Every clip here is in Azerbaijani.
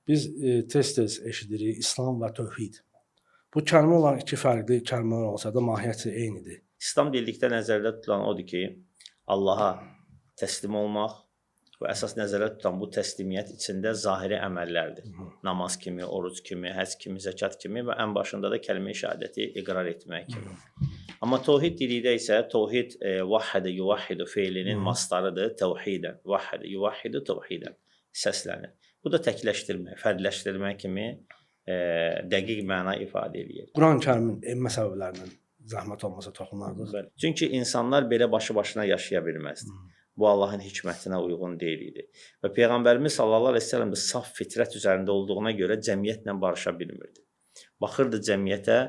Biz tez-tez eşidirik İslam və tövhid. Bu kəlmə olan iki fərqli kəlmələr olsa da mahiyyəti eynidir. İslam dedikdə nəzərdə tutulan odur ki, Allaha təslim olmaq və əsas nəzərdə tutan bu təslimiyyət içində zahiri əməllərdir. Namaz kimi, oruc kimi, həcc kimi, zəkat kimi və ən başında da kəlmə-i şəhadəti iqrar etmək kimi. Amma tövhid dedikdə isə tövhid vahhədə yuvahhidu feilinin mastarıdır, təvhidən. Vahhədə yuvahhidu təvhidən səslənir. Bu da təkləşdirmək, fərdləşdirmək kimi dəqiq məna ifadə edir. Quran-Kərimin enmə səbəblərindən zəhmət olmasa toxunardıq. Çünki insanlar belə başı-başına yaşaya bilməzdi. Bu Allahın hikmətinə uyğun deyil idi. Və Peyğəmbərimiz sallallahu əleyhi və səlləm də saf fitrət üzərində olduğuna görə cəmiyyətlə barışa bilmirdi. Baxırdı cəmiyyətə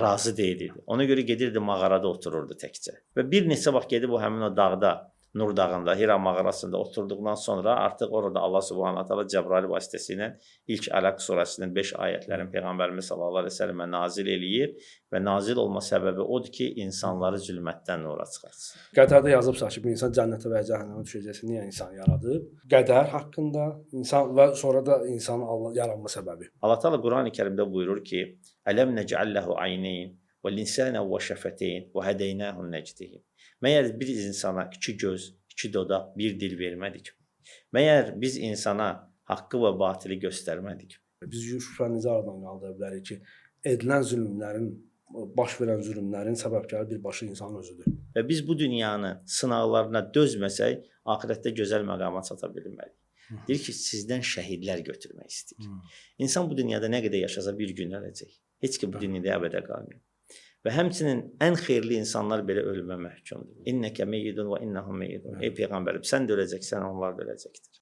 razı deyildi. Ona görə gedirdi mağarada otururdu təkcə. Və bir neçə vaxt gedib o həmin o dağda, Nur dağında, Hira mağarasında oturduqdan sonra artıq orada Allah Subhanahu taala Cəbrail vasitəsilə ilk Ələq surəsinin 5 ayətlərini Peyğəmbərimiz sallallahu əleyhi və səlləmə nazil eləyir və nazil olma səbəbi odur ki, insanları zülmətdən nura çıxartsın. Qədərdə yazıbsa ki, bir insan cənnətə və cəhənnəmə düşəcəksə, niyə insan yaradıb? Qədər haqqında insan və sonra da insanın Allah yaranma səbəbi. Allah Taala Qurani-Kərimdə buyurur ki: "Ələm nec'alləhu aynayn və linsana və şəfəteyn və hədeynahu necdihin." Məyər biz insana iki göz, iki dodaq, bir dil vermədik mi? Məyər biz insana haqqı və batili göstərmədik mi? Biz şübhəni necə aradan qaldıra bilərik ki, edilən zülmlərin, baş verən zülmlərin səbəbkarı birbaşa insan özüdür. Və biz bu dünyanı sınaqlarına dözməsək, axirətdə gözəl məqama çata bilmərik. Deyir ki, sizdən şəhidlər götürmək istəyir. İnsan bu dünyada nə qədər yaşasa bir gün öləcək. Heç ki bu dünyada əbədə qalmıyor. Və həmçinin ən xeyirli insanlar belə ölümə məhkumdur. İnnəkə meyyidun və innəhum meyyidun. Ey Peyğəmbərim, sən də öləcəksən, onlar da öləcəkdir.